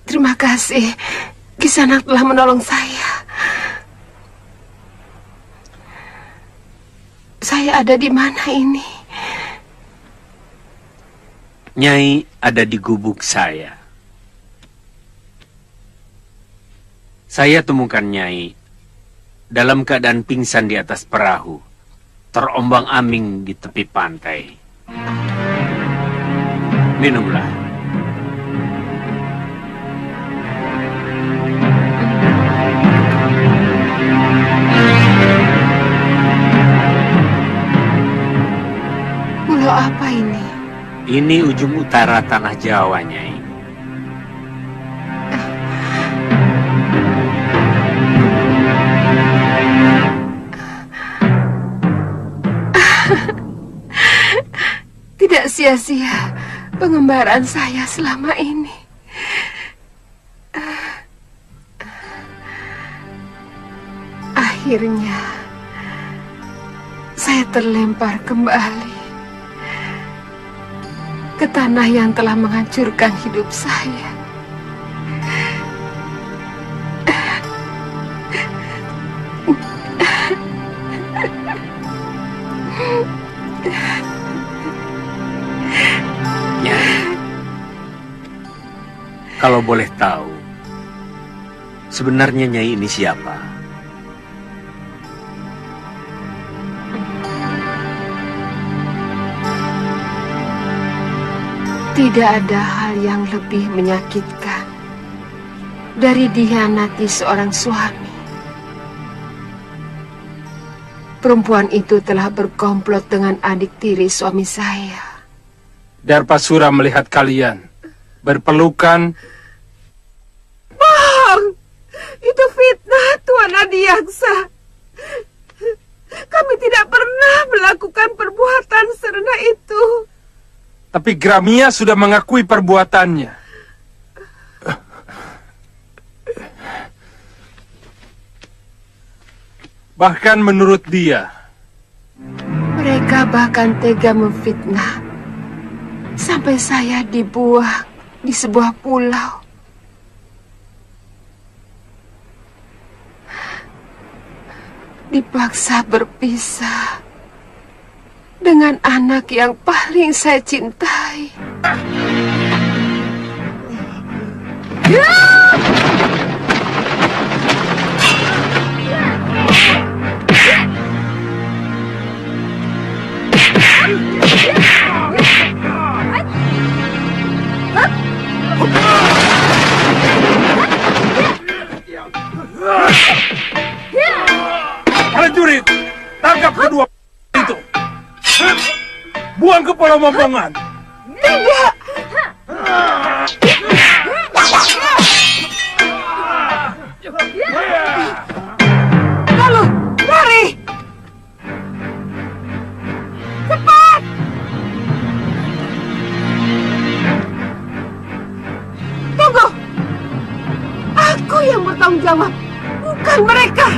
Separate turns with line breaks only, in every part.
Terima kasih. Kisanak telah menolong saya. Saya ada di mana ini?
Nyai ada di gubuk saya. Saya temukan Nyai dalam keadaan pingsan di atas perahu, terombang-ambing di tepi pantai. Minumlah.
Pulau apa ini?
Ini ujung utara tanah Jawa, Nyai.
Tidak sia-sia pengembaraan saya selama ini. Akhirnya saya terlempar kembali ke tanah yang telah menghancurkan hidup saya.
Kalau boleh tahu, sebenarnya Nyai ini siapa?
Tidak ada hal yang lebih menyakitkan dari dikhianati seorang suami. Perempuan itu telah berkomplot dengan adik tiri suami saya.
Darpasura melihat kalian berpelukan.
Bang, itu fitnah Tuan Adiaksa. Kami tidak pernah melakukan perbuatan serendah itu.
Tapi Gramia sudah mengakui perbuatannya. Bahkan menurut dia,
mereka bahkan tega memfitnah sampai saya dibuang di sebuah pulau. Dipaksa berpisah dengan anak yang paling saya cintai.
Prajurit, tangkap kedua itu. Buang ke Pulau Momongan.
Tidak. Lalu, lari. Cepat. Tunggu. Aku yang bertanggung jawab, bukan mereka.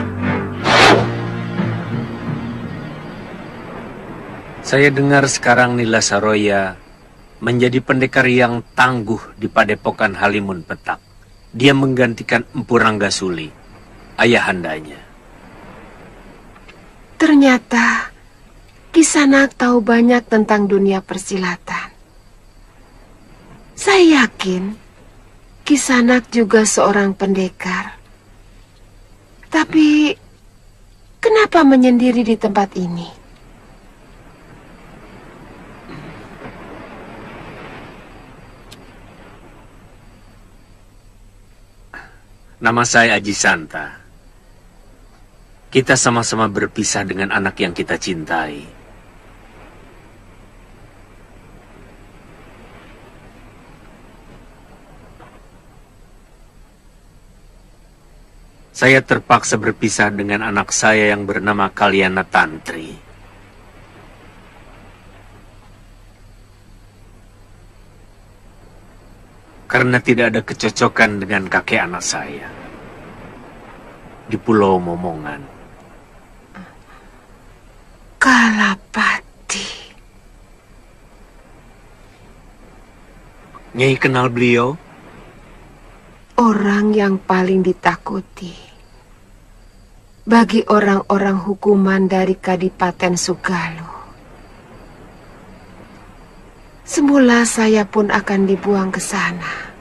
Saya dengar sekarang Nila Saroya menjadi pendekar yang tangguh di padepokan Halimun Petak. Dia menggantikan Empu Ranggasuli, ayahandanya.
Ternyata Kisanak tahu banyak tentang dunia persilatan. Saya yakin Kisanak juga seorang pendekar. Tapi kenapa menyendiri di tempat ini?
Nama saya Aji Santa. Kita sama-sama berpisah dengan anak yang kita cintai. Saya terpaksa berpisah dengan anak saya yang bernama Kalyana Tantri. Karena tidak ada kecocokan dengan kakek anak saya di Pulau Momongan.
Kalapati.
Nyai kenal beliau?
Orang yang paling ditakuti bagi orang-orang hukuman dari Kadipaten Sugalu. Semula saya pun akan dibuang ke sana.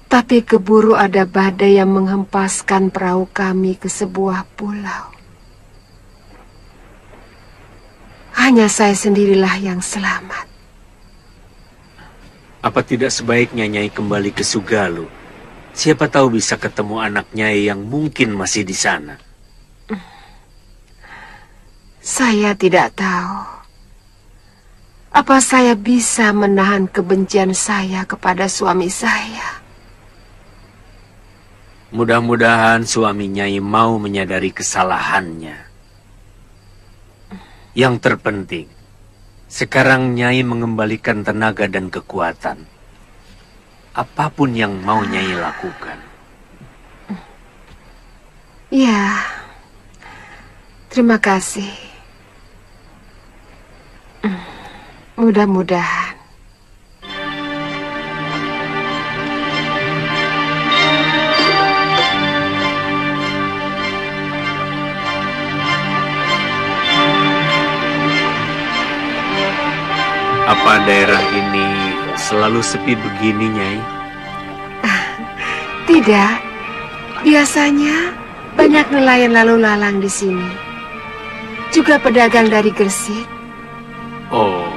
Tapi keburu ada badai yang menghempaskan perahu kami ke sebuah pulau. Hanya saya sendirilah yang selamat.
Apa tidak sebaiknya Nyai kembali ke Sugalu? Siapa tahu bisa ketemu anak Nyai yang mungkin masih di sana.
Saya tidak tahu. Apa saya bisa menahan kebencian saya kepada suami saya?
Mudah-mudahan suami Nyai mau menyadari kesalahannya. Yang terpenting, sekarang Nyai mengembalikan tenaga dan kekuatan. Apapun yang mau Nyai lakukan.
Ya, terima kasih. Mudah-mudahan.
Apa daerah ini selalu sepi begini, Nyai?
Tidak. Biasanya banyak nelayan lalu lalang di sini. Juga pedagang dari Gresik.
Oh.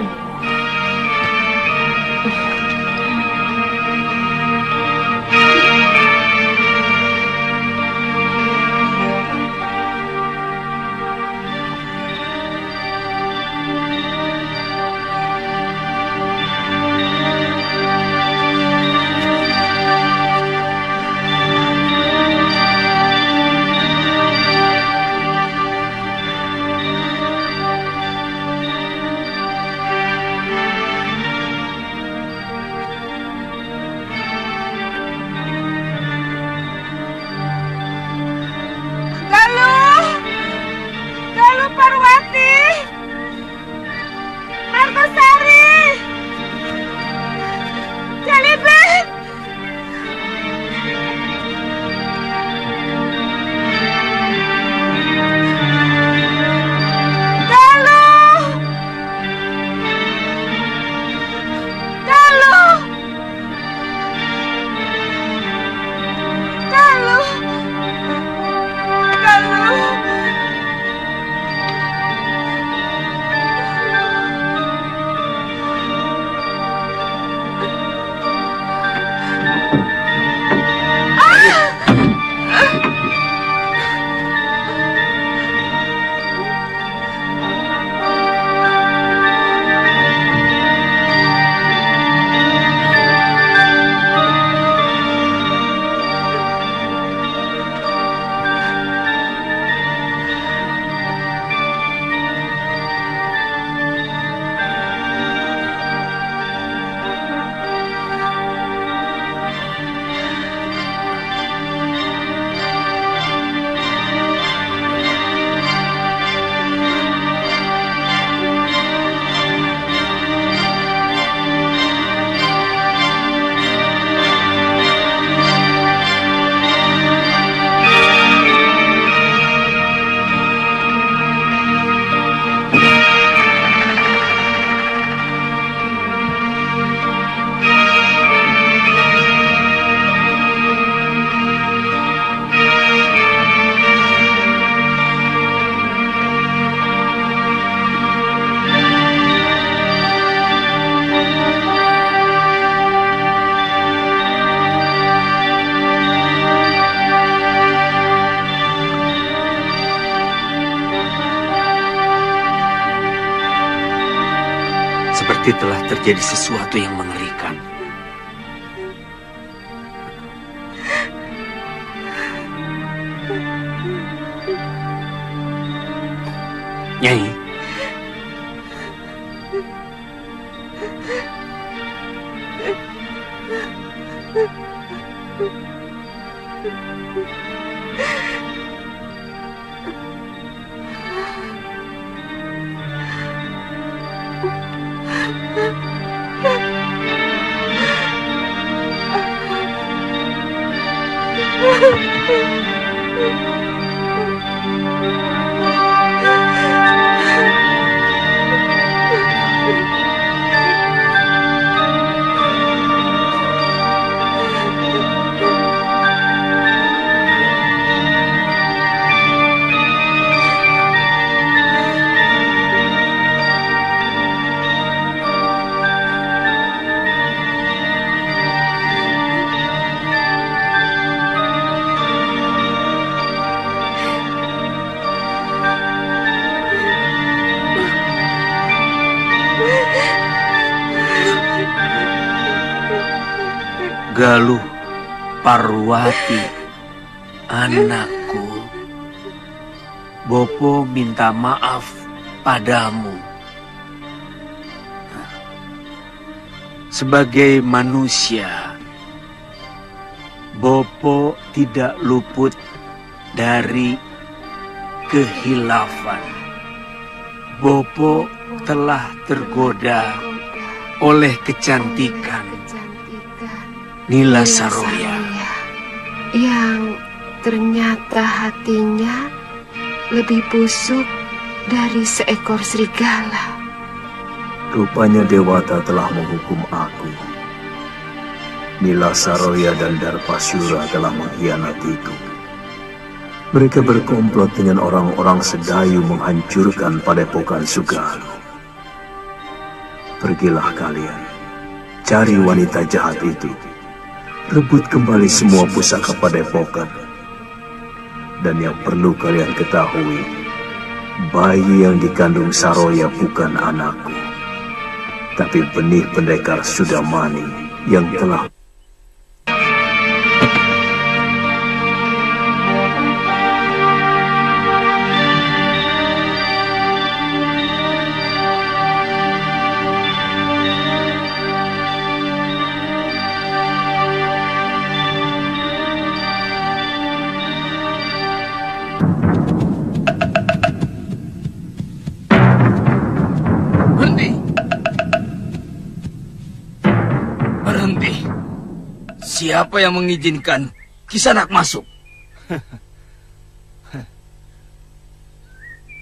Seperti telah terjadi sesuatu yang mengerikan. Nyai. Galuh Parwati, anakku, Bopo minta maaf padamu. Sebagai manusia, Bopo tidak luput dari kehilafan. Bopo telah tergoda oleh kecantikan Nila Saroya
yang ternyata hatinya lebih busuk dari seekor serigala.
Rupanya Dewata telah menghukum aku. Nila Saroya dan Darpasura telah mengkhianatiku. Mereka berkomplot dengan orang-orang Sedayu menghancurkan Padepokan Sugalu. Pergilah kalian, cari wanita jahat itu. Rebut kembali semua pusaka Padepokan. Dan yang perlu kalian ketahui, bayi yang dikandung Saroya bukan anakku, tapi benih pendekar Sudamani yang telah
Siapa yang mengizinkan Kisanak masuk?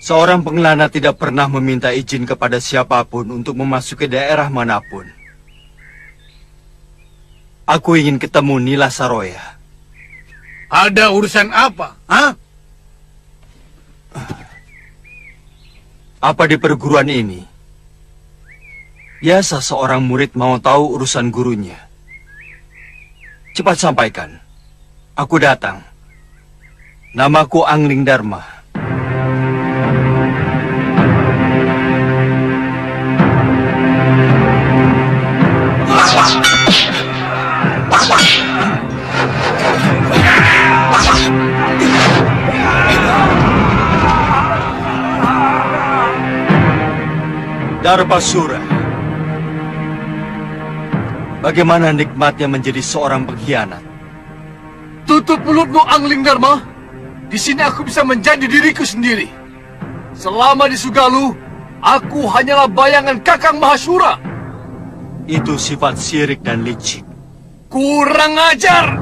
Seorang pengelana tidak pernah meminta izin kepada siapapun untuk memasuki daerah manapun. Aku ingin ketemu Nila Saroya.
Ada urusan apa? Hah?
Apa di perguruan ini? Biasa seorang murid mau tahu urusan gurunya. Cepat sampaikan. Aku datang. Namaku Angling Dharma. Darpasura. Bagaimana nikmatnya menjadi seorang pengkhianat?
Tutup mulutmu, Angling Dharma. Di sini aku bisa menjadi diriku sendiri. Selama di Sugalu, aku hanyalah bayangan Kakang Mahasura.
Itu sifat syirik dan licik.
Kurang ajar!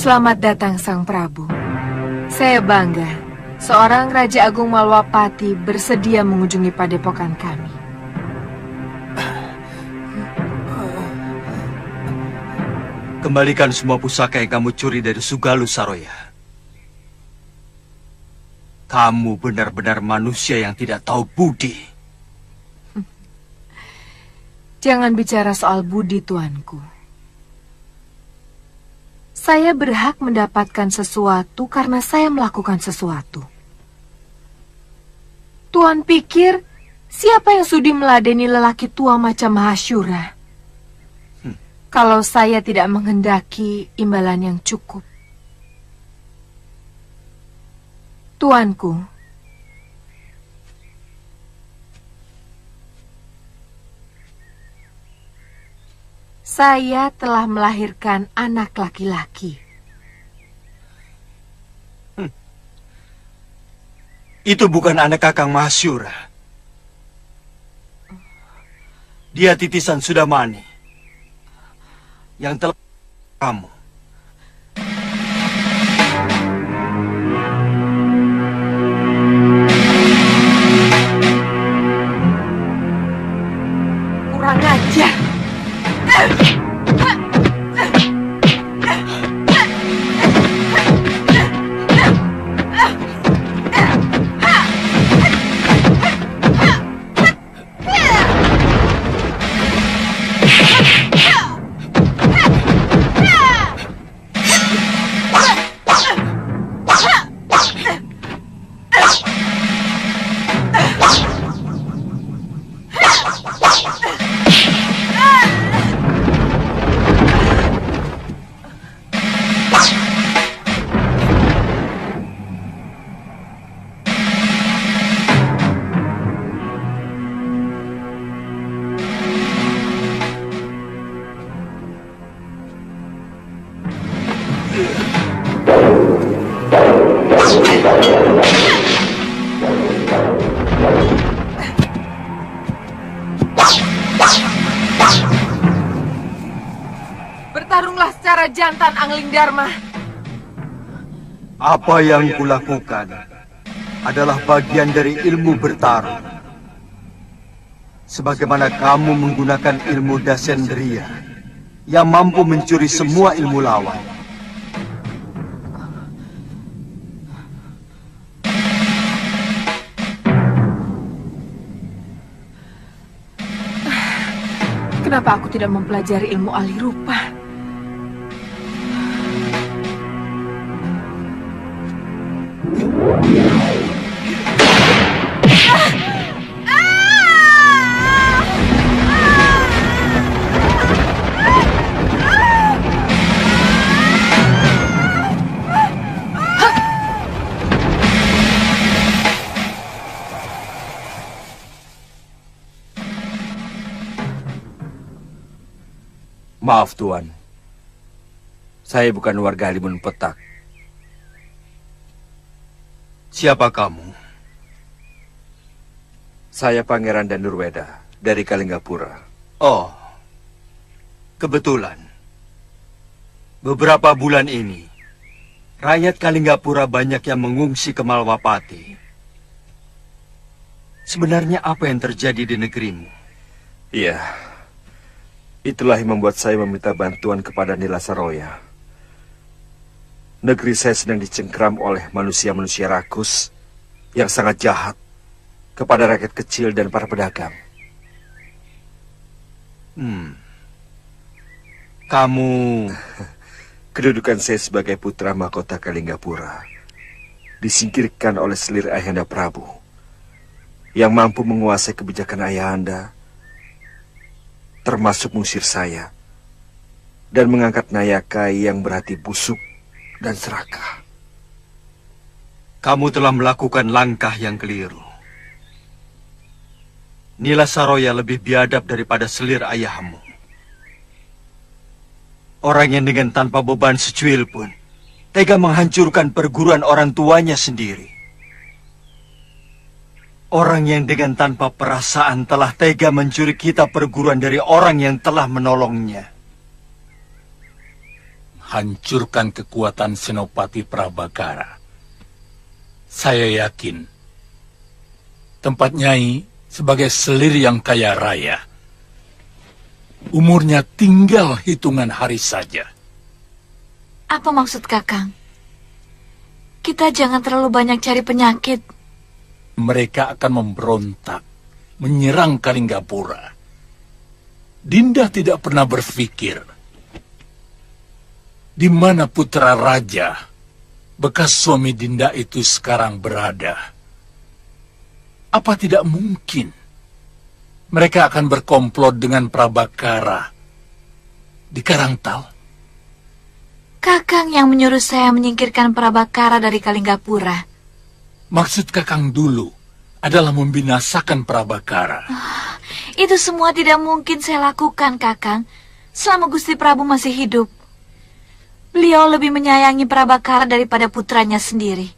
Selamat datang Sang Prabu. Saya bangga, seorang Raja Agung Malwapati bersedia mengunjungi padepokan kami.
Kembalikan semua pusaka yang kamu curi dari Sugalu Saroya. Kamu benar-benar manusia yang tidak tahu budi.
Jangan bicara soal budi, tuanku. Saya berhak mendapatkan sesuatu karena saya melakukan sesuatu. Tuan pikir, siapa yang sudi meladeni lelaki tua macam Mahasyura? Kalau saya tidak menghendaki imbalan yang cukup. Tuanku, saya telah melahirkan anak laki-laki.
Itu bukan anak Kakang Mahasyura. Dia titisan Sudamani yang telah kamu.
Kurang ajar. Bertarunglah secara jantan, Angling Dharma.
Apa yang kulakukan adalah bagian dari ilmu bertarung. Sebagaimana kamu menggunakan ilmu Dasendriya yang mampu mencuri semua ilmu lawan.
Kenapa aku tidak mempelajari ilmu alih rupa?
Maaf, Tuan. Saya bukan warga Halimun Petak.
Siapa kamu?
Saya Pangeran Danurweda dari Kalinggapura.
Oh, kebetulan. Beberapa bulan ini, rakyat Kalinggapura banyak yang mengungsi ke Malwapati. Sebenarnya apa yang terjadi di negerimu?
Iya. Itulah yang membuat saya meminta bantuan kepada Nila Saroya. Negeri saya sedang dicengkram oleh manusia-manusia rakus yang sangat jahat kepada rakyat kecil dan para pedagang.
Kamu...
Kedudukan saya sebagai putra mahkota Kalinggapura disingkirkan oleh selir Ayahanda Prabu yang mampu menguasai kebijakan Ayahanda, termasuk mengusir saya dan mengangkat Nayaka yang berhati busuk dan serakah.
Kamu telah melakukan langkah yang keliru. Nila Saroya lebih biadab daripada selir ayahmu. Orang yang dengan tanpa beban secuil pun tega menghancurkan perguruan orang tuanya sendiri. Orang yang dengan tanpa perasaan telah tega mencuri kitab perguruan dari orang yang telah menolongnya.
Hancurkan kekuatan Senopati Prabakara. Saya yakin tempat Nyai sebagai selir yang kaya raya, umurnya tinggal hitungan hari saja.
Apa maksud Kakang? Kita jangan terlalu banyak cari penyakit.
Mereka akan memberontak, menyerang Kalinggapura. Dinda tidak pernah berpikir di mana putra raja, bekas suami Dinda itu sekarang berada. Apa tidak mungkin mereka akan berkomplot dengan Prabakara di Karangtal?
Kakang yang menyuruh saya menyingkirkan Prabakara dari Kalinggapura.
Maksud Kakang dulu adalah membinasakan Prabakara.
Itu semua tidak mungkin saya lakukan, Kakang, selama Gusti Prabu masih hidup. Beliau lebih menyayangi Prabakara daripada putranya sendiri.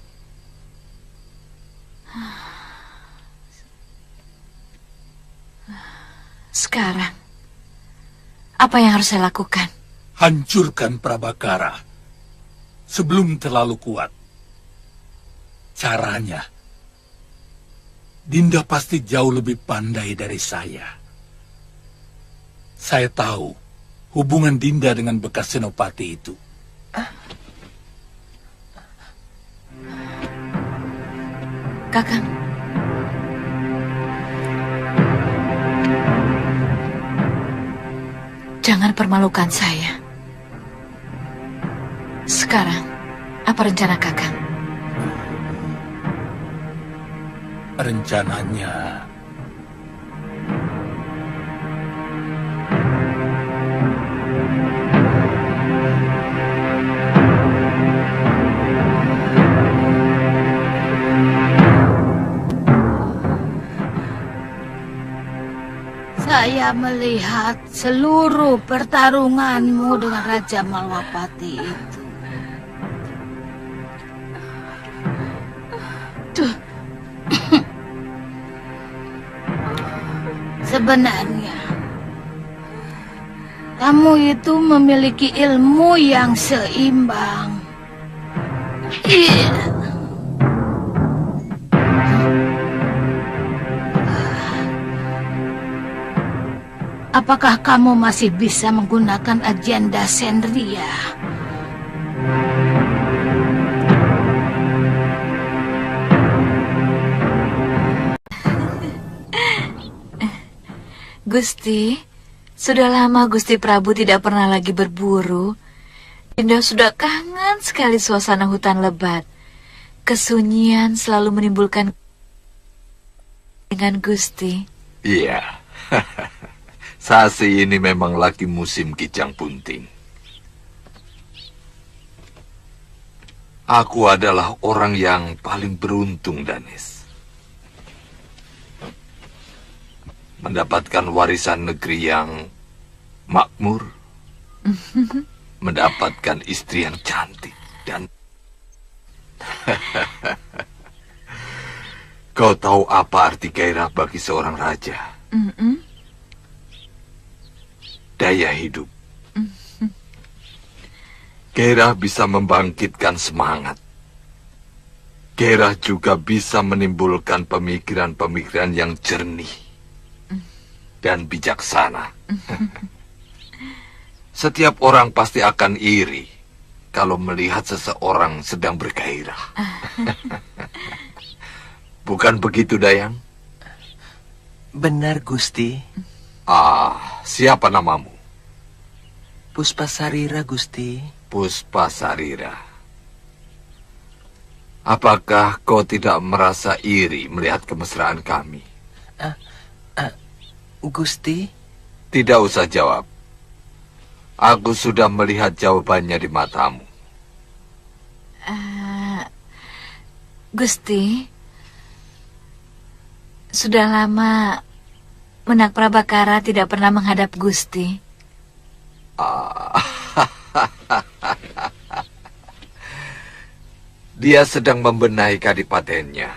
Sekarang, apa yang harus saya lakukan?
Hancurkan Prabakara sebelum terlalu kuat. Caranya, Dinda pasti jauh lebih pandai dari saya. Saya tahu hubungan Dinda dengan bekas senopati itu.
Kakang. Jangan permalukan saya. Sekarang, apa rencana Kakang?
Rencananya,
saya melihat seluruh pertarunganmu dengan Raja Malwapati itu. Sebenarnya, kamu itu memiliki ilmu yang seimbang. Apakah kamu masih bisa menggunakan agenda Sendria?
Gusti, sudah lama Gusti Prabu tidak pernah lagi berburu. Dinda sudah kangen sekali suasana hutan lebat. Kesunyian selalu menimbulkan dengan Gusti.
Iya, Sasi ini memang lagi musim kijang bunting. Aku adalah orang yang paling beruntung, Danis. Mendapatkan warisan negeri yang makmur, mendapatkan istri yang cantik, dan kau tahu apa arti gairah bagi seorang raja? Daya hidup. Gairah bisa membangkitkan semangat. Gairah juga bisa menimbulkan pemikiran-pemikiran yang jernih dan bijaksana. Setiap orang pasti akan iri kalau melihat seseorang sedang bergairah. Bukan begitu, Dayang?
Benar, Gusti.
Siapa namamu?
Puspasarira, Gusti.
Puspasarira. Apakah kau tidak merasa iri melihat kemesraan kami?
Gusti?
Tidak usah jawab. Aku sudah melihat jawabannya di matamu.
Gusti, sudah lama Menak Prabakara tidak pernah menghadap Gusti.
Dia sedang membenahi kadipatennya.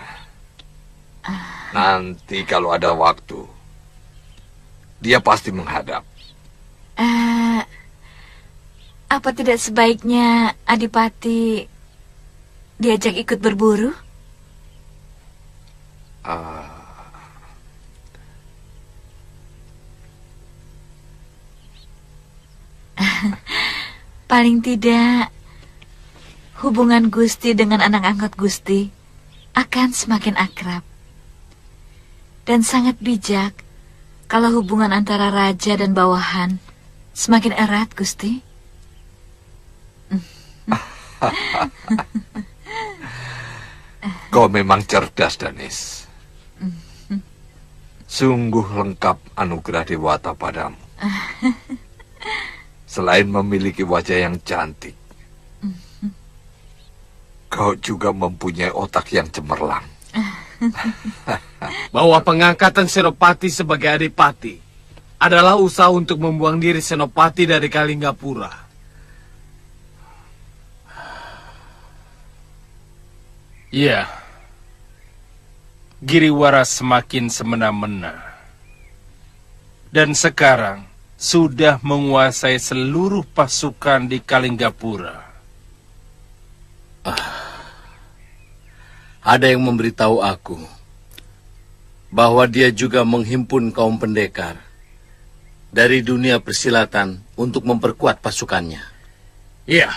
Nanti kalau ada waktu, dia pasti menghadap.
Apa tidak sebaiknya Adipati diajak ikut berburu? Paling tidak hubungan Gusti dengan anak angkat Gusti akan semakin akrab. Dan sangat bijak kalau hubungan antara raja dan bawahan semakin erat, Gusti.
Kau memang cerdas, Danis. Sungguh lengkap anugerah Dewata padamu. Selain memiliki wajah yang cantik, kau juga mempunyai otak yang cemerlang.
Bahwa pengangkatan Senopati sebagai adipati adalah usaha untuk membuang diri Senopati dari Kalinggapura.
Iya. Giriwara semakin semena-mena. Dan sekarang sudah menguasai seluruh pasukan di Kalinggapura.
Ada yang memberitahu aku bahwa dia juga menghimpun kaum pendekar dari dunia persilatan untuk memperkuat pasukannya.
Iya,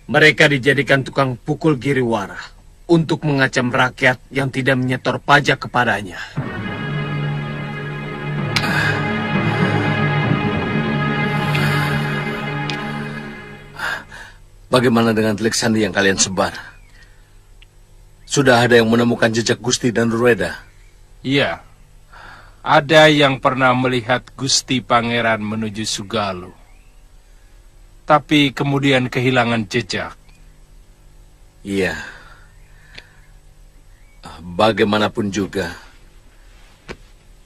mereka dijadikan tukang pukul Giriwara untuk mengacam rakyat yang tidak menyetor pajak kepadanya.
Bagaimana dengan telik sandi yang kalian sebar? Sudah ada yang menemukan jejak Gusti dan Nurweda?
Iya. Ada yang pernah melihat Gusti Pangeran menuju Sugalu. Tapi kemudian kehilangan jejak.
Iya. Bagaimanapun juga,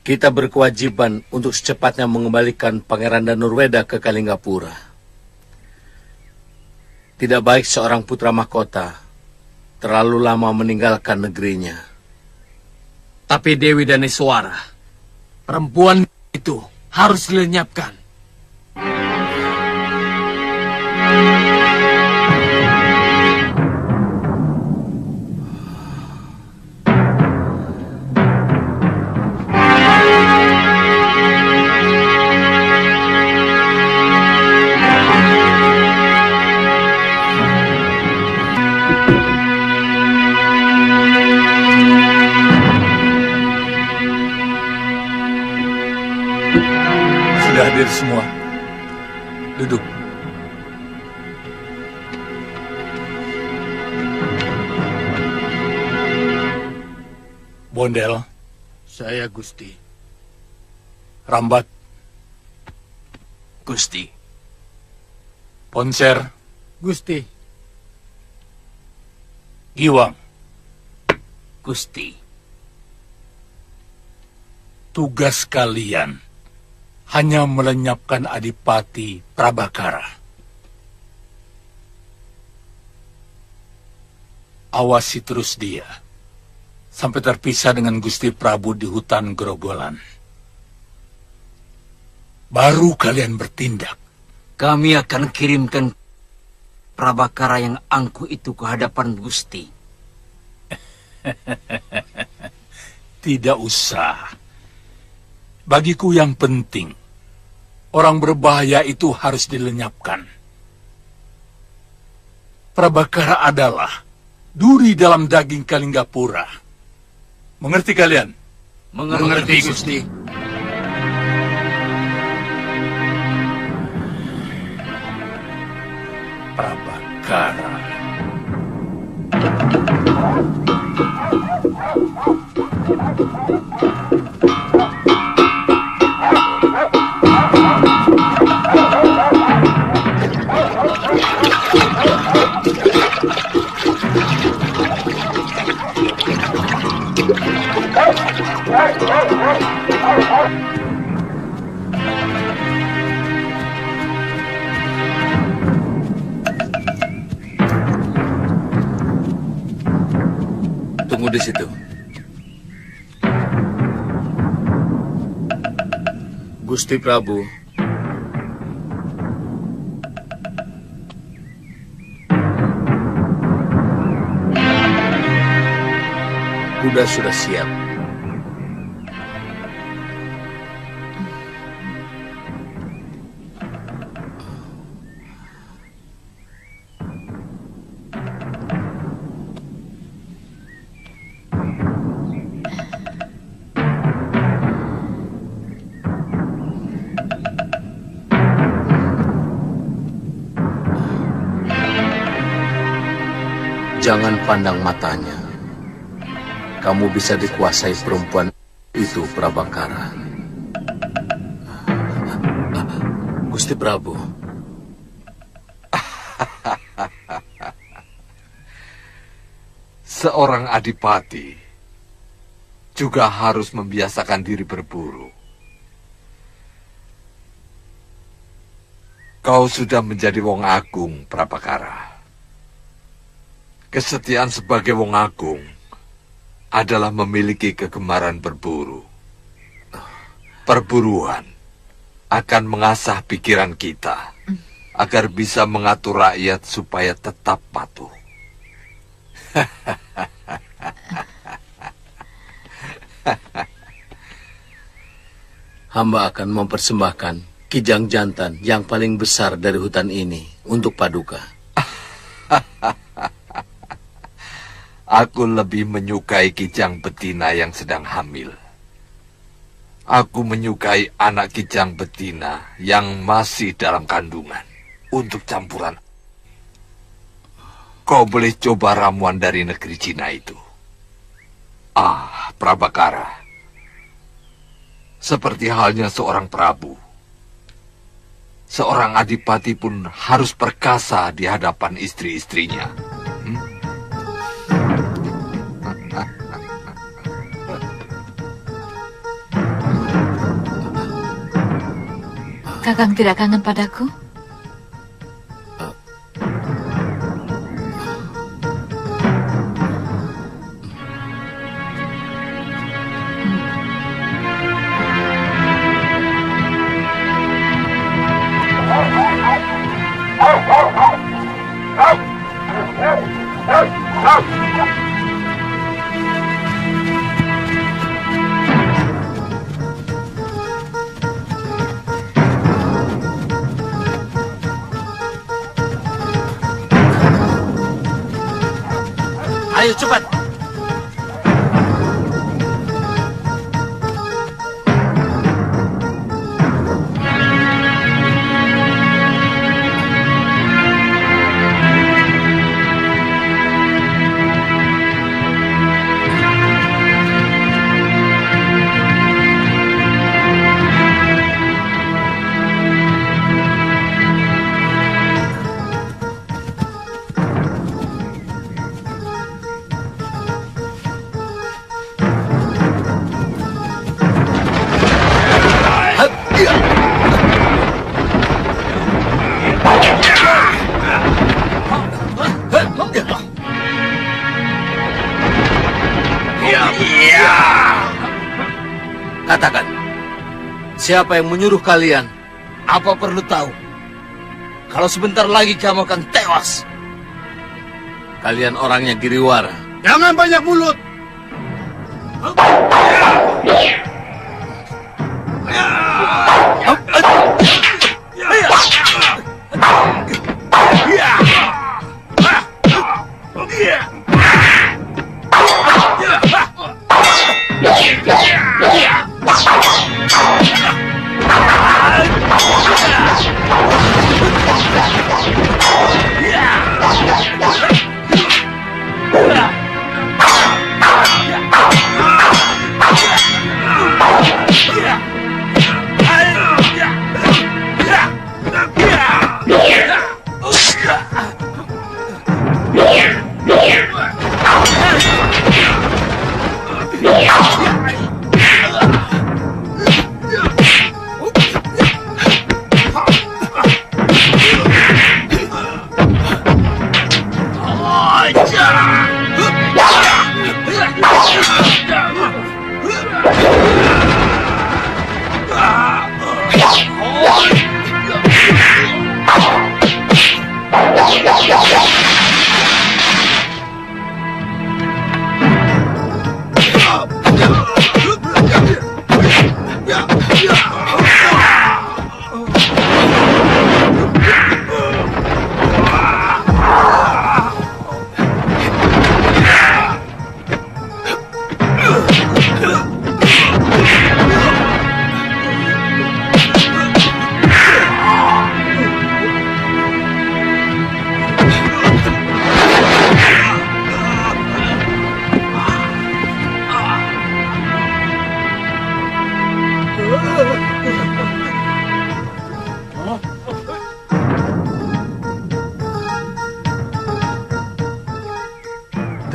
kita berkewajiban untuk secepatnya mengembalikan Pangeran dan Nurweda ke Kalinggapura. Tidak baik seorang putra mahkota terlalu lama meninggalkan negerinya.
Tapi Dewi Daneswara, perempuan itu harus dilenyapkan.
Hadir semua. Duduk. Bondel.
Saya Gusti.
Rambat.
Gusti.
Ponser.
Gusti.
Giwang.
Gusti.
Tugas kalian hanya melenyapkan Adipati Prabakara. Awasi terus dia, sampai terpisah dengan Gusti Prabu di hutan Grogolan. Baru kalian bertindak.
Kami akan kirimkan Prabakara yang angkuh itu ke hadapan Gusti.
Tidak usah. Bagiku yang penting, orang berbahaya itu harus dilenyapkan. Prabakara adalah duri dalam daging Kalinggapura. Mengerti kalian?
Mengerti, Gusti.
Prabakara.
Tunggu di situ. Gusti Prabu. Kuda sudah siap. jangan pandang matanya. Kamu bisa dikuasai perempuan itu, Prabakara. Gusti Prabu.
Seorang adipati juga harus membiasakan diri berburu. Kau sudah menjadi wong agung, Prabakara. Kesetiaan sebagai wong agung adalah memiliki kegemaran berburu. Perburuan akan mengasah pikiran kita agar bisa mengatur rakyat supaya tetap patuh.
Hamba akan mempersembahkan kijang jantan yang paling besar dari hutan ini untuk Paduka.
Aku lebih menyukai kijang betina yang sedang hamil. Aku menyukai anak kijang betina yang masih dalam kandungan untuk campuran. Kau boleh coba ramuan dari negeri Cina itu. Prabakara. Seperti halnya seorang prabu. Seorang adipati pun harus perkasa di hadapan istri-istrinya.
Kakang tidak kangen padaku?
Ayo cepat. Katakan, siapa yang menyuruh kalian? Apa perlu tahu? Kalau sebentar lagi kamu akan tewas. Kalian orangnya Giriwara.
Jangan banyak mulut.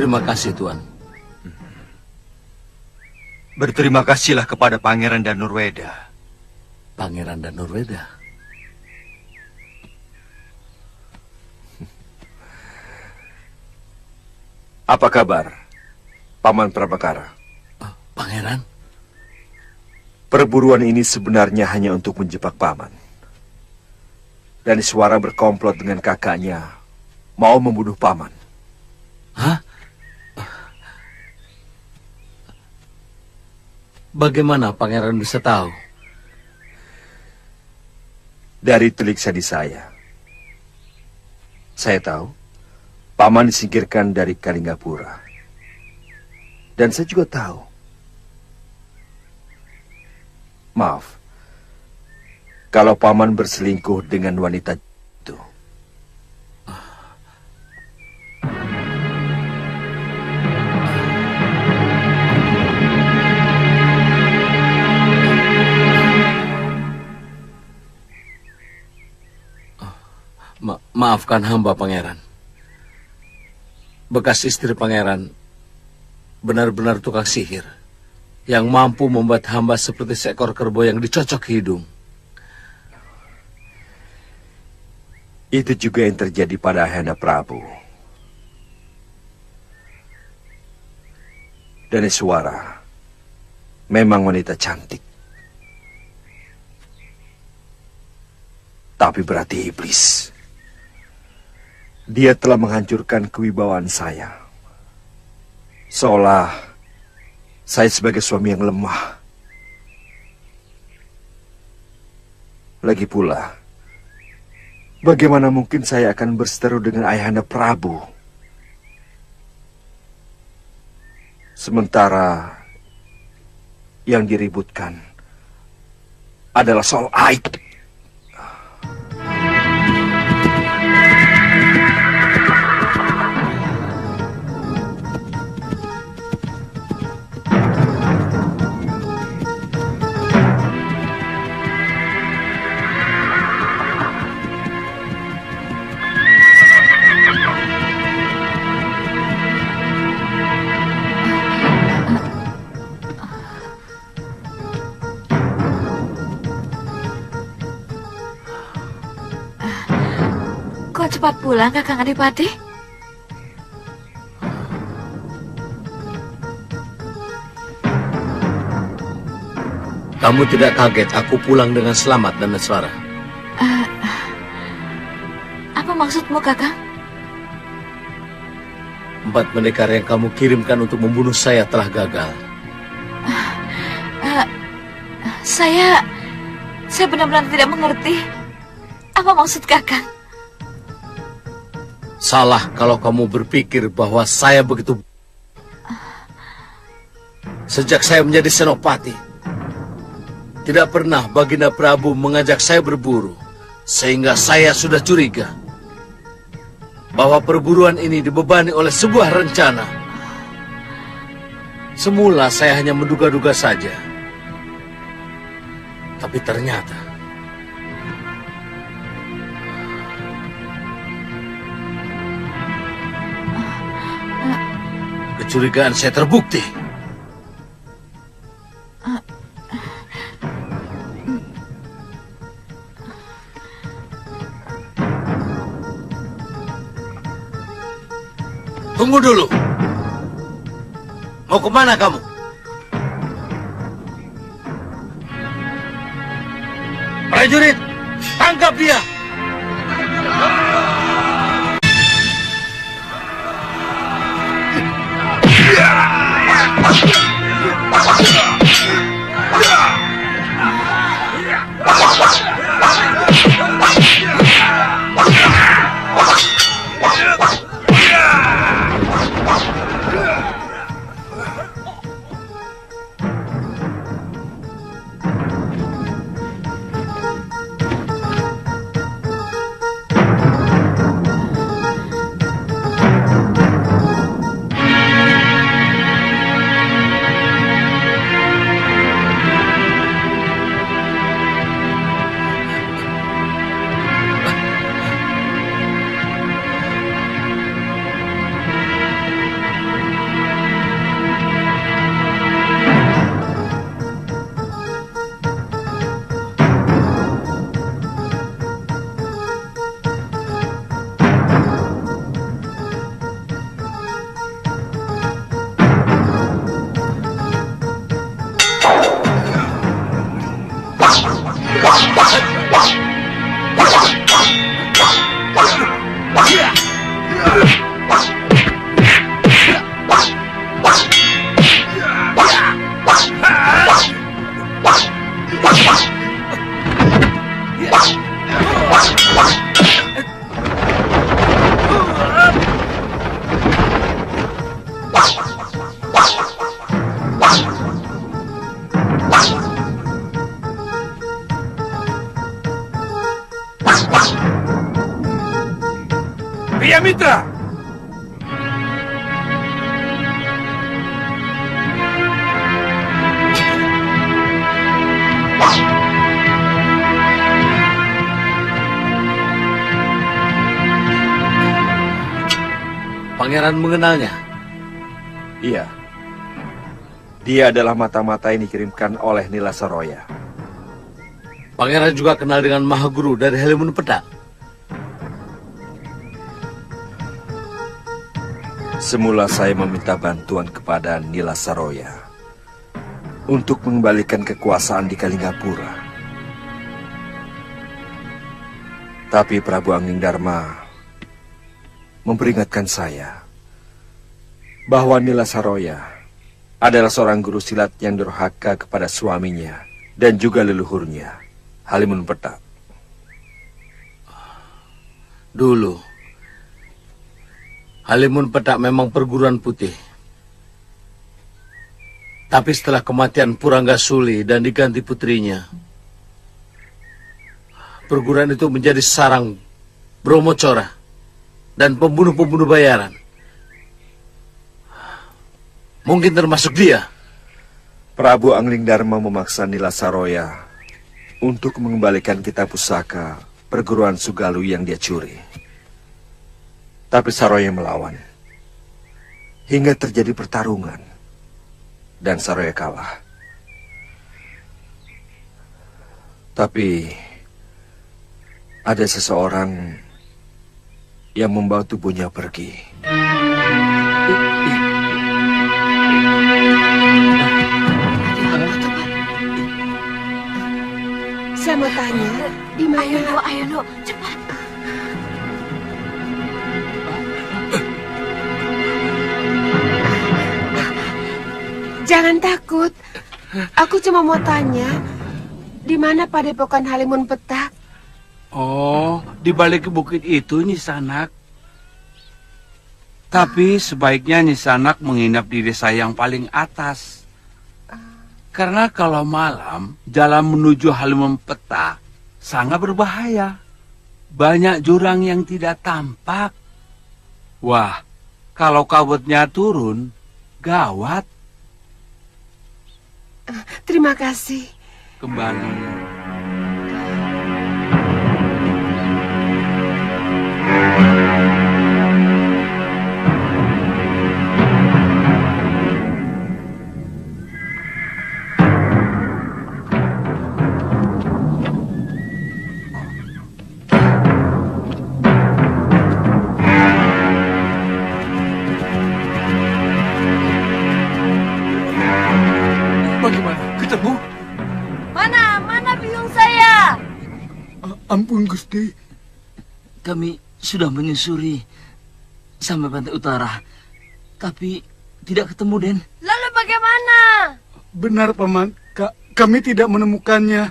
Terima kasih, Tuan.
Berterima kasihlah kepada Pangeran Danurweda.
Pangeran Danurweda?
Apa kabar, Paman Prabakara?
Pangeran?
Perburuan ini sebenarnya hanya untuk menjebak Paman. Dan Suara berkomplot dengan kakaknya, mau membunuh Paman.
Hah? Bagaimana Pangeran bisa tahu?
Dari telik sadi saya tahu Paman disingkirkan dari Kalinggapura. Dan saya juga tahu, maaf, kalau Paman berselingkuh dengan wanita itu.
Maafkan hamba, Pangeran. Bekas istri Pangeran benar-benar tukang sihir yang mampu membuat hamba seperti seekor kerbau yang dicocok hidung.
Itu juga yang terjadi pada Ayahanda Prabu. Dan Suara memang wanita cantik. Tapi berarti iblis. Dia telah menghancurkan kewibawaan saya. Seolah saya sebagai suami yang lemah. Lagi pula, bagaimana mungkin saya akan berseteru dengan Ayahanda Prabu? Sementara yang diributkan adalah soal aib.
Kok cepat pulang, Kakang Adipati?
Kamu tidak kaget aku pulang dengan selamat dan Suara?
Apa maksudmu, Kakang?
4 pendekar yang kamu kirimkan untuk membunuh saya telah gagal.
Saya benar-benar tidak mengerti. Apa maksud Kakang?
Salah kalau kamu berpikir bahwa saya begitu. Sejak saya menjadi senopati, tidak pernah Baginda Prabu mengajak saya berburu, sehingga saya sudah curiga bahwa perburuan ini dibebani oleh sebuah rencana. Semula saya hanya menduga-duga saja, tapi ternyata kecurigaan saya terbukti. Tunggu dulu. Mau kemana kamu? Prajurit, tangkap dia!
Mitra!
Pangeran mengenalnya?
Iya. Dia adalah mata-mata yang dikirimkan oleh Nila Saroya.
Pangeran juga kenal dengan Mahaguru dari Halimun Petak.
Semula saya meminta bantuan kepada Nila Saroya untuk mengembalikan kekuasaan di Kalingapura. Tapi Prabu Anglingdarma memperingatkan saya bahwa Nila Saroya adalah seorang guru silat yang durhaka kepada suaminya dan juga leluhurnya, Halimun Petak.
Dulu, Halimun Petak memang perguruan putih. Tapi setelah kematian Puranggasuli dan diganti putrinya, perguruan itu menjadi sarang Bromocora dan pembunuh-pembunuh bayaran. Mungkin termasuk dia.
Prabu Anglingdarma memaksa Nila Saroya untuk mengembalikan kitab pusaka perguruan Sugalu yang dia curi. Tapi Saroya melawan. Hingga terjadi pertarungan. Dan Saroya kalah. Tapi ada seseorang yang membawa tubuhnya pergi.
Saya mau tanya, di mana?
Ayo, Nduk, cepat.
Jangan takut. Aku cuma mau tanya, di mana padepokan Halimun Petak?
Oh, di balik bukit itu, Nisanak. Tapi sebaiknya Nisanak menginap di desa yang paling atas. Karena kalau malam, jalan menuju Halimun Petak sangat berbahaya. Banyak jurang yang tidak tampak. Wah, kalau kabutnya turun, gawat.
Terima kasih.
Kembali.
Ampun, Gusti.
Kami sudah menyusuri sampai pantai utara, tapi tidak ketemu, Den.
Lalu bagaimana?
Benar, Paman. Kami tidak menemukannya.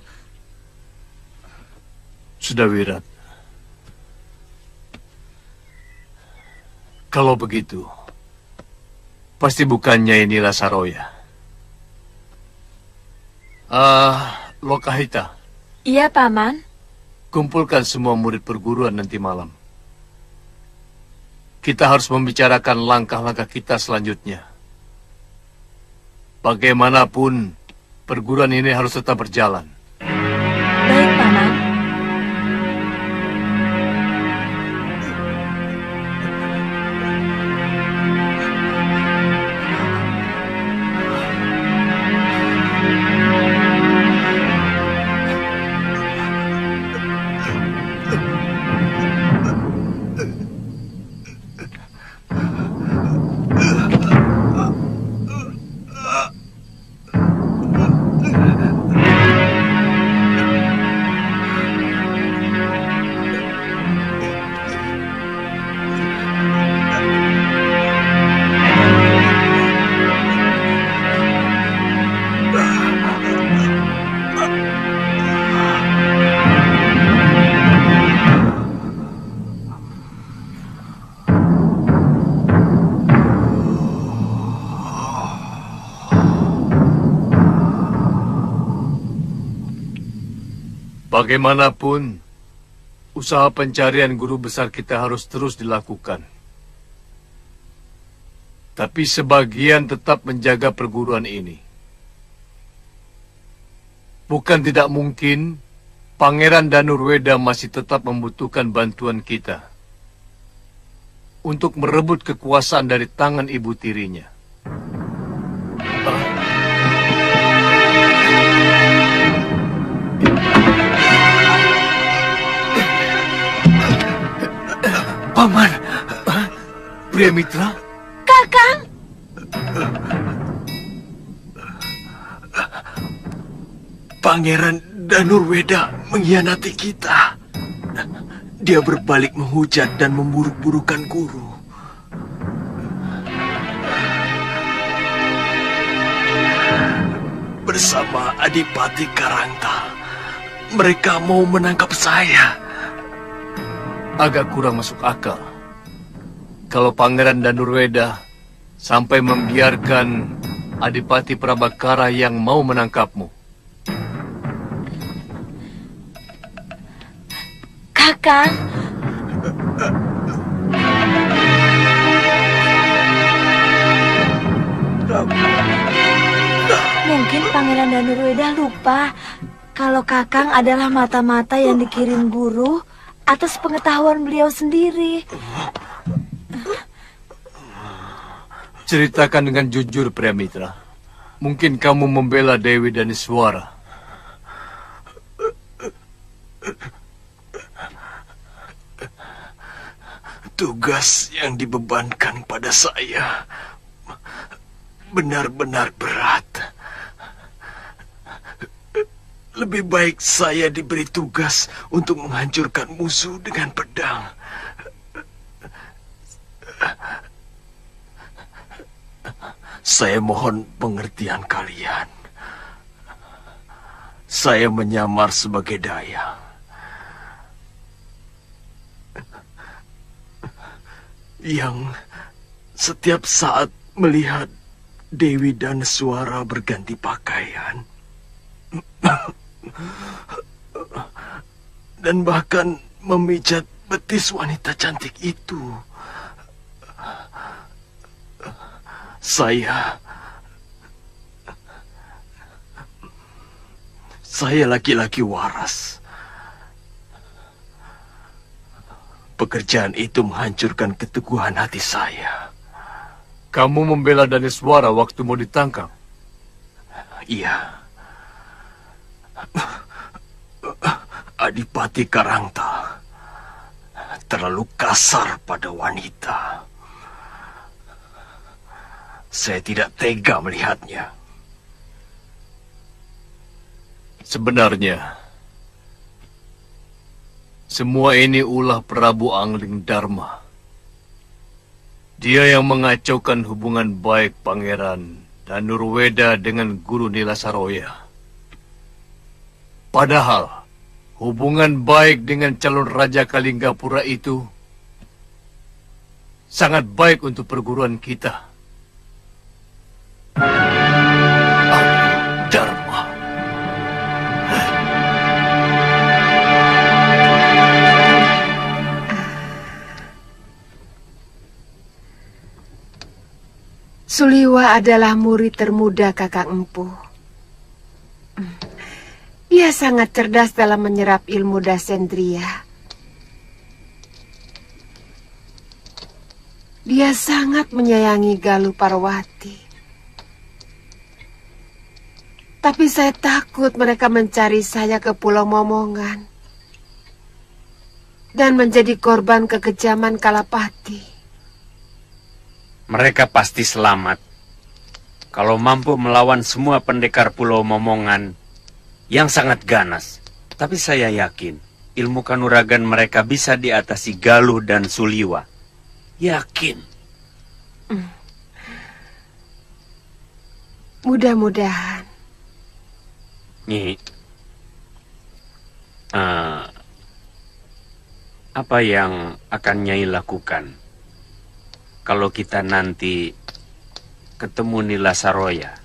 Sudah, Wirat. Kalau begitu, pasti bukannya inilah Saroya. Lokahita.
Iya, Paman.
Kumpulkan semua murid perguruan nanti malam. Kita harus membicarakan langkah-langkah kita selanjutnya. Bagaimanapun, perguruan ini harus tetap berjalan.
Baik, Paman.
Bagaimanapun, usaha pencarian guru besar kita harus terus dilakukan. Tapi sebagian tetap menjaga perguruan ini. Bukan tidak mungkin Pangeran Danurweda masih tetap membutuhkan bantuan kita untuk merebut kekuasaan dari tangan ibu tirinya.
Paman, Pria Mitra?
Kakang!
Pangeran Danurweda mengkhianati kita. Dia berbalik menghujat dan memburuk-burukan guru. Bersama Adipati Karangta, mereka mau menangkap saya.
Agak kurang masuk akal. Kalau Pangeran Danurweda sampai membiarkan Adipati Prabakara yang mau menangkapmu.
Kakang. Mungkin Pangeran Danurweda lupa kalau Kakang adalah mata-mata yang dikirim guru atas pengetahuan beliau sendiri.
Ceritakan dengan jujur, Pria Mitra. Mungkin kamu membela Dewi Daniswara.
Tugas yang dibebankan pada saya benar-benar berat. Lebih baik saya diberi tugas untuk menghancurkan musuh dengan pedang. Saya mohon pengertian kalian. Saya menyamar sebagai dayang. Yang setiap saat melihat Dewi Daniswara berganti pakaian dan bahkan memijat betis wanita cantik itu. Saya laki-laki waras. Pekerjaan itu menghancurkan keteguhan hati saya.
Kamu membela Daniswara waktu mau ditangkap?
Iya. Adipati Karangta terlalu kasar pada wanita. Saya tidak tega melihatnya.
Sebenarnya, semua ini ulah Prabu Angling Dharma. Dia yang mengacaukan hubungan baik Pangeran Danurweda dengan Guru Nila Saroya. Padahal, hubungan baik dengan calon Raja Kalinggapura itu sangat baik untuk perguruan kita. Dharma.
Suliwa adalah murid termuda Kakang Empu. Ia sangat cerdas dalam menyerap ilmu dasendriya. Dia sangat menyayangi Galuh Parwati. Tapi saya takut mereka mencari saya ke Pulau Momongan dan menjadi korban kekejaman Kalapati.
Mereka pasti selamat kalau mampu melawan semua pendekar Pulau Momongan yang sangat ganas. Tapi saya yakin ilmu kanuragan mereka bisa diatasi Galuh dan Suliwa. Yakin.
Mudah-mudahan.
Nyi, apa yang akan Nyai lakukan kalau kita nanti ketemu Nila Saroya?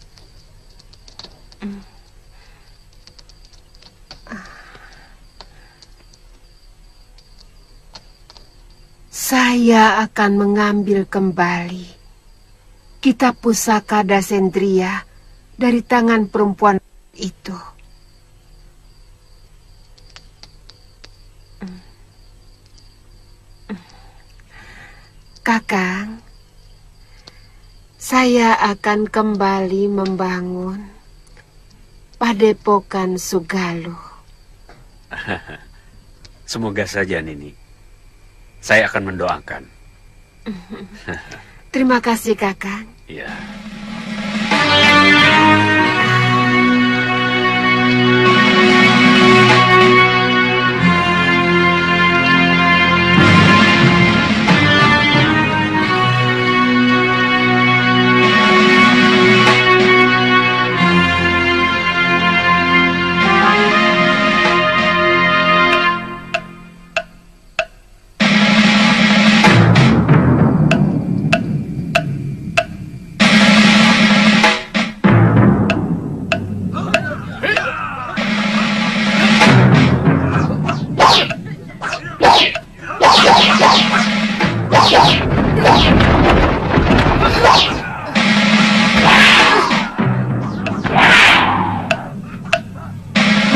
Saya akan mengambil kembali kitab pusaka Dasendria dari tangan perempuan itu. Kakang, saya akan kembali membangun Padepokan Sugaluh.
Semoga saja, Nini. Saya akan mendoakan.
Terima kasih, Kakang.
Ya.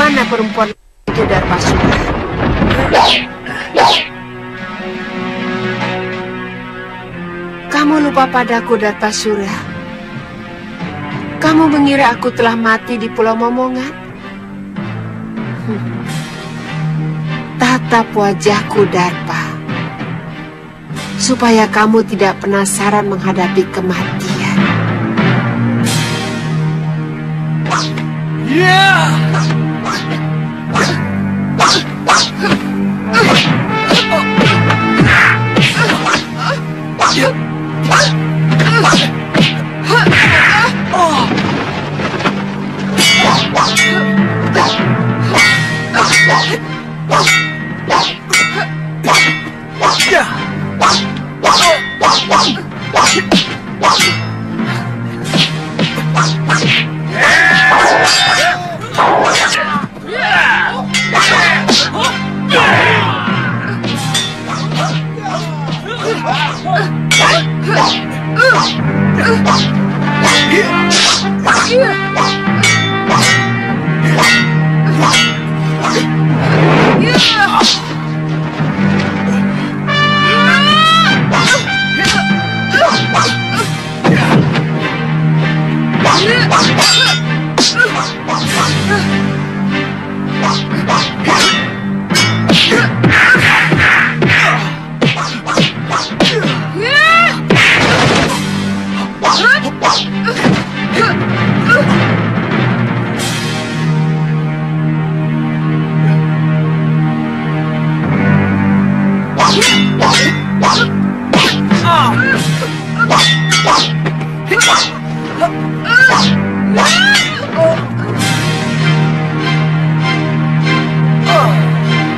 Mana perempuan itu, Darpasura? Kamu lupa padaku, Darpasura? Kamu mengira aku telah mati di Pulau Momongan? Tatap wajahku, Darpa, supaya kamu tidak penasaran menghadapi kematian.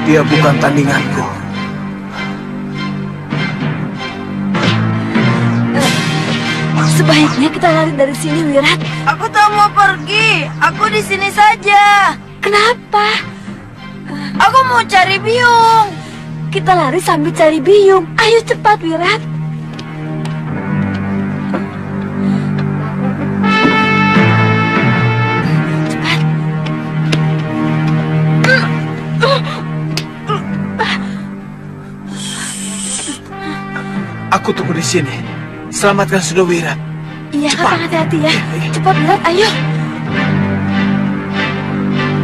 Dia bukan tandinganku.
Sebaiknya kita lari dari sini, Wirat.
Aku tak mau pergi. Aku di sini saja.
Kenapa?
Aku mau cari Biung.
Kita lari sambil cari Biung. Ayo cepat, Wirat.
Aku tunggu di sini. Selamatkan Sudowirat.
Iya, Kakang, hati-hati ya. Cepat, Wirat, ayo.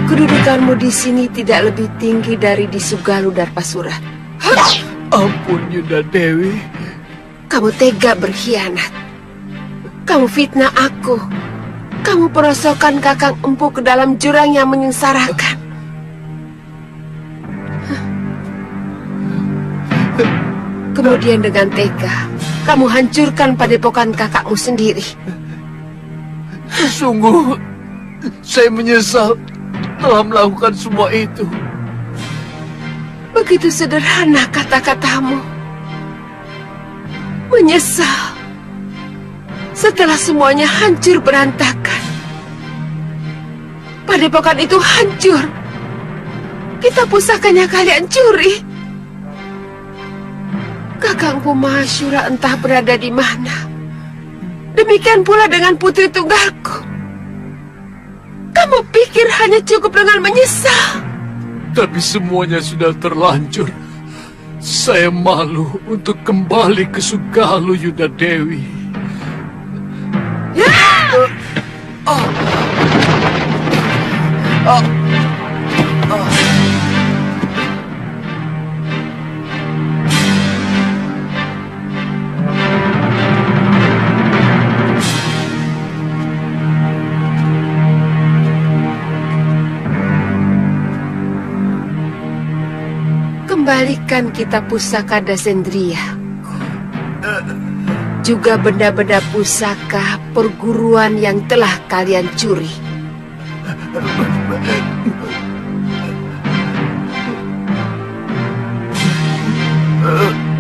Kedudukanmu di sini tidak lebih tinggi dari di Sugaluh, Darpasura.
Ampun, Yunda Dewi.
Kamu tega berkhianat. Kamu fitnah aku. Kamu perosokkan Kakang Empu ke dalam jurang yang menyengsarakan. Kemudian dengan tega, kamu hancurkan padepokan kakakmu sendiri.
Sungguh, saya menyesal telah melakukan semua itu.
Begitu sederhana kata-katamu. Menyesal. Setelah semuanya hancur berantakan. Padepokan itu hancur. Kitab pusakanya kalian curi. Kakangku Mahasyura entah berada di mana. Demikian pula dengan putri tunggalku. Kamu pikir hanya cukup dengan menyesal?
Tapi semuanya sudah terlanjur. Saya malu untuk kembali ke Sugalu, Yuda Dewi.
Ya! Kembalikan kita pusaka Dasendria, juga benda-benda pusaka perguruan yang telah kalian curi.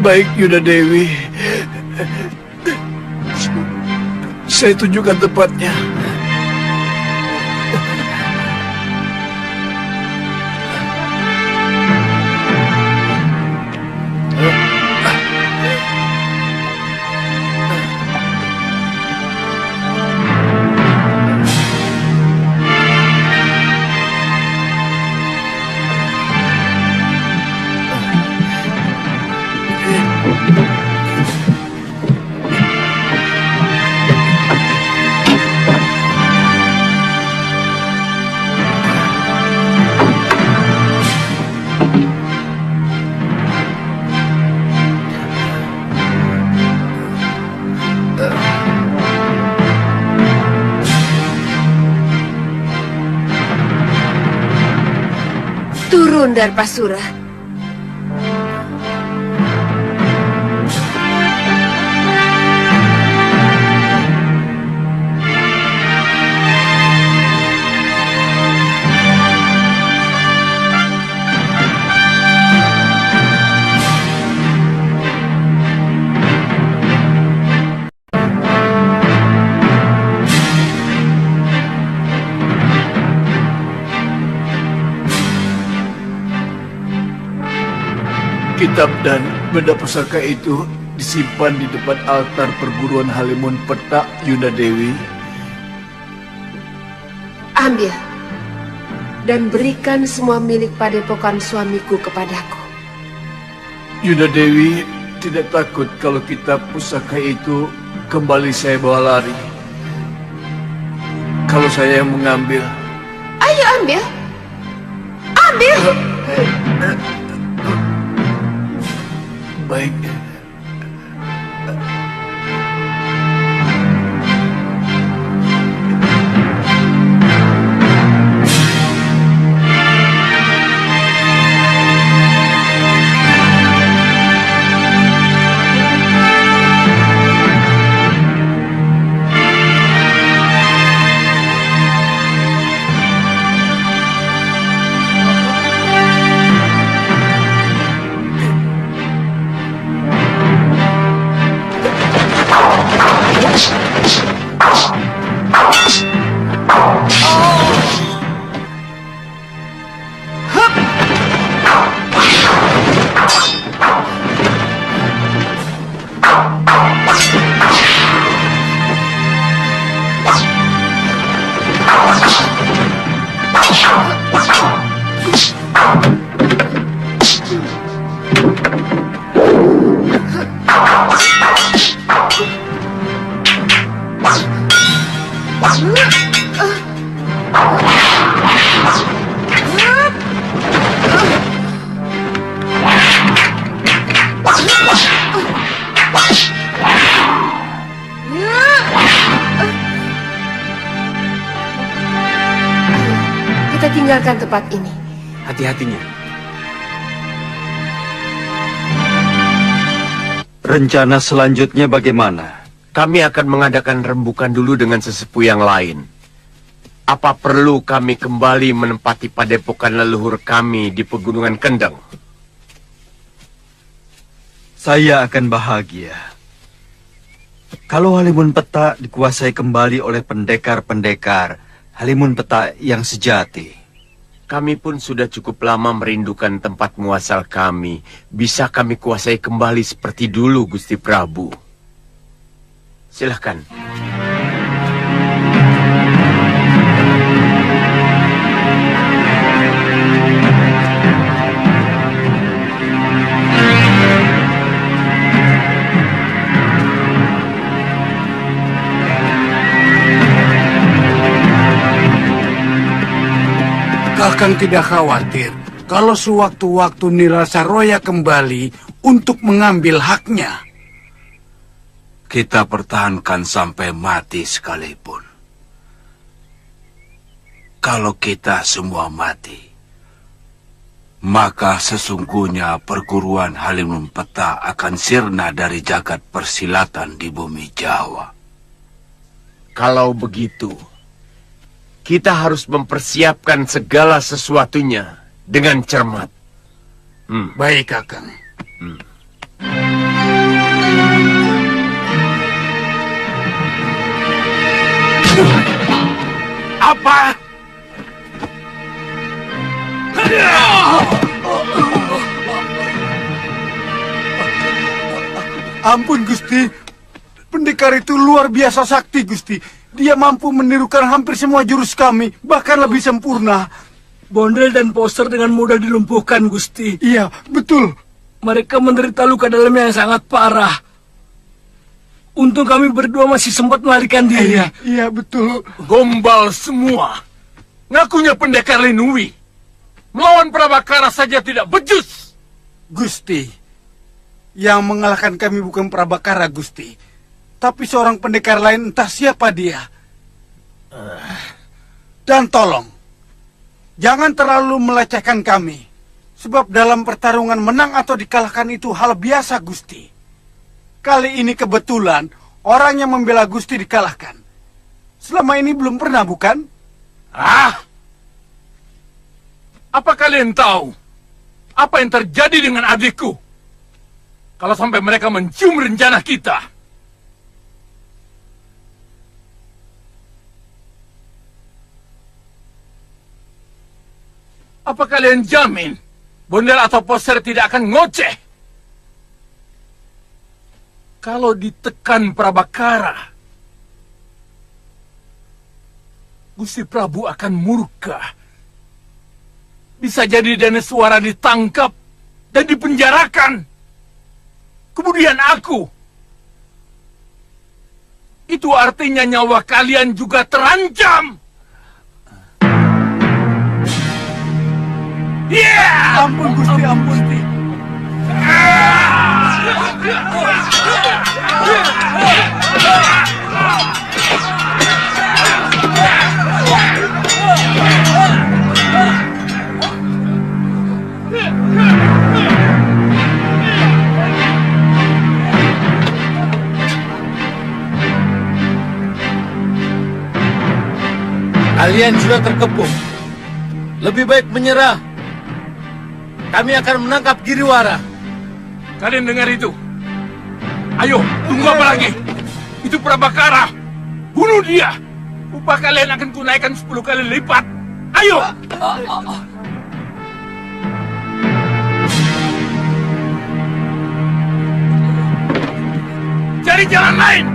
Baik, Yuda Dewi. Saya tunjukkan tempatnya.
Turun dari Pasura.
Kitab dan benda pusaka itu disimpan di depan altar perguruan Halimun Petak, Yuda Dewi.
Ambil dan berikan semua milik padepokan suamiku kepadaku.
Yuda Dewi tidak takut kalau kitab pusaka itu kembali saya bawa lari. Kalau saya yang mengambil.
Ayo ambil. Ambil.
Baik.
Kita tinggalkan tempat ini.
Hati-hatinya.
Rencana selanjutnya bagaimana?
Kami akan mengadakan rembukan dulu dengan sesepuh yang lain. Apa perlu kami kembali menempati padepokan leluhur kami di Pegunungan Kendeng?
Saya akan bahagia kalau Halimun Petak dikuasai kembali oleh pendekar-pendekar Halimun Petak yang sejati.
Kami pun sudah cukup lama merindukan tempat muasal kami. Bisa kami kuasai kembali seperti dulu, Gusti Prabu. Silahkan.
Kakang tidak khawatir kalau sewaktu-waktu Nila Saroya kembali untuk mengambil haknya.
Kita pertahankan sampai mati sekalipun. Kalau kita semua mati, maka sesungguhnya perguruan Halimun Petak akan sirna dari jagat persilatan di bumi Jawa.
Kalau begitu, kita harus mempersiapkan segala sesuatunya dengan cermat.
Baik, Kakang.
Apa?
Ampun, Gusti. Pendekar itu luar biasa sakti, Gusti. Dia mampu menirukan hampir semua jurus kami, bahkan lebih sempurna.
Bondel dan Poster dengan mudah dilumpuhkan, Gusti.
Iya, betul.
Mereka menderita luka dalamnya yang sangat parah. Untung kami berdua masih sempat melarikan diri.
Iya, betul.
Gombal semua. Ngakunya pendekar Linui. Melawan Prabakara saja tidak becus.
Gusti, yang mengalahkan kami bukan Prabakara, Gusti. Tapi seorang pendekar lain, entah siapa dia. Dan tolong, jangan terlalu melecehkan kami. Sebab dalam pertarungan menang atau dikalahkan itu hal biasa, Gusti. Kali ini kebetulan orang yang membela Gusti dikalahkan. Selama ini belum pernah, bukan?
Apa kalian tahu apa yang terjadi dengan adikku? Kalau sampai mereka mencium rencana kita. Apa kalian jamin Bondel atau Poster tidak akan ngoceh? Kalau ditekan Prabakara, Gusti Prabu akan murka. Bisa jadi Daneswara ditangkap dan dipenjarakan. Kemudian aku. Itu artinya nyawa kalian juga terancam.
Ampun, Gusti, ampun.
Kalian sudah terkepung. Lebih baik menyerah. Kami akan menangkap Giriwara.
Kalian dengar itu? Ayo, tunggu apa lagi? Itu Prabakara. Bunuh dia. Upah kalian akan kunaikkan 10 kali lipat. Ayo! Cari jalan lain!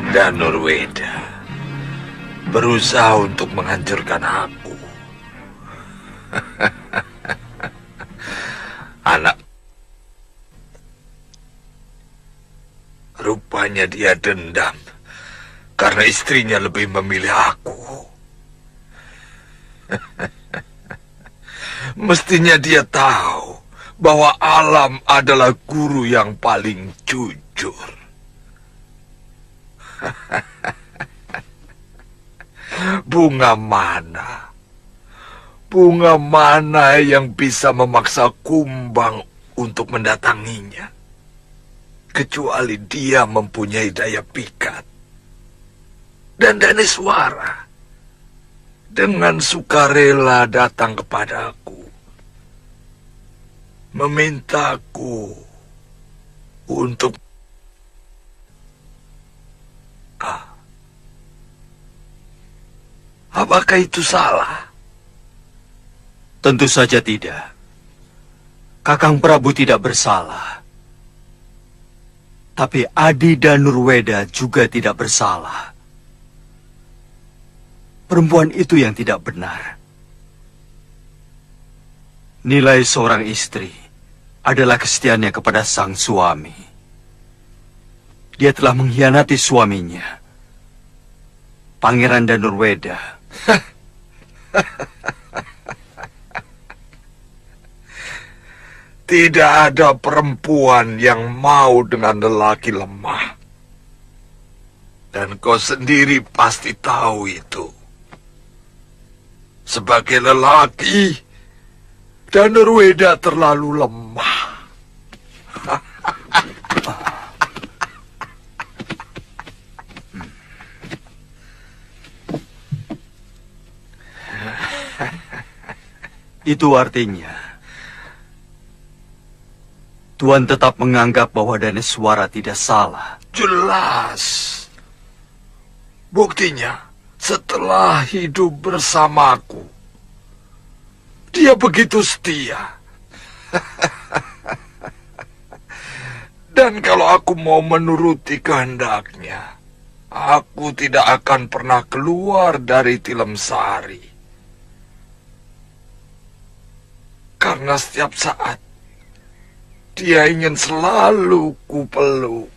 Danurweda berusaha untuk menghancurkan aku. Anak, rupanya dia dendam karena istrinya lebih memilih aku. Mestinya dia tahu bahwa alam adalah guru yang paling jujur. Bunga mana yang bisa memaksa kumbang untuk mendatanginya, kecuali dia mempunyai daya pikat. Dan Daneswara dengan sukarela datang kepadaku, memintaku untuk apakah itu salah?
Tentu saja tidak. Kakang Prabu tidak bersalah. Tapi Adi Danurweda juga tidak bersalah. Perempuan itu yang tidak benar. Nilai seorang istri adalah kesetiaannya kepada sang suami. Dia telah mengkhianati suaminya, Pangeran Danurweda.
Tidak ada perempuan yang mau dengan lelaki lemah. Dan kau sendiri pasti tahu itu. Sebagai lelaki, Danurweda terlalu lemah.
Itu artinya Tuan tetap menganggap bahwa Daneswara tidak salah.
Jelas. Buktinya, setelah hidup bersamaku, dia begitu setia. Dan kalau aku mau menuruti kehendaknya, aku tidak akan pernah keluar dari Tilemsari. Karena setiap saat dia ingin selalu kupeluk.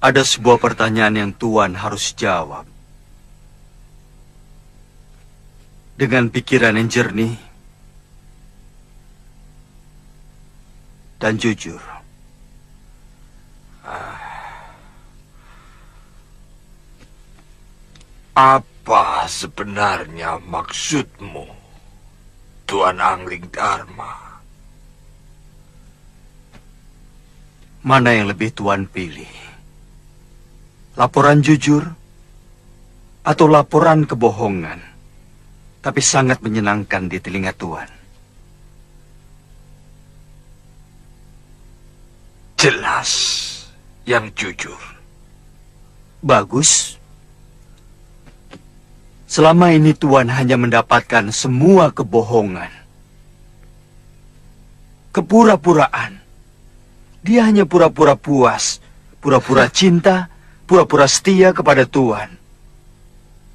Ada sebuah pertanyaan yang Tuan harus jawab. Dengan pikiran yang jernih dan jujur.
Apa sebenarnya maksudmu, Tuan Angling Dharma?
Mana yang lebih Tuan pilih? Laporan jujur atau laporan kebohongan, tapi sangat menyenangkan di telinga Tuan?
Jelas yang jujur.
Bagus. Selama ini Tuan hanya mendapatkan semua kebohongan. Kepura-puraan. Dia hanya pura-pura puas, pura-pura cinta, pura-pura setia kepada Tuan.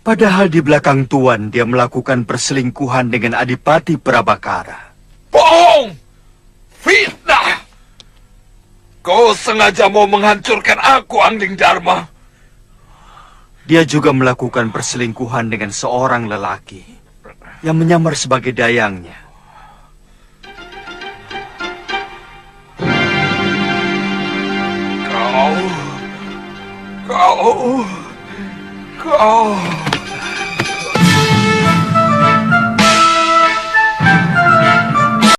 Padahal di belakang Tuan dia melakukan perselingkuhan dengan Adipati Prabakara.
Bohong! Fitnah! Kau sengaja mau menghancurkan aku, Angling Dharma.
Dia juga melakukan perselingkuhan dengan seorang lelaki yang menyamar sebagai dayangnya.
Kau...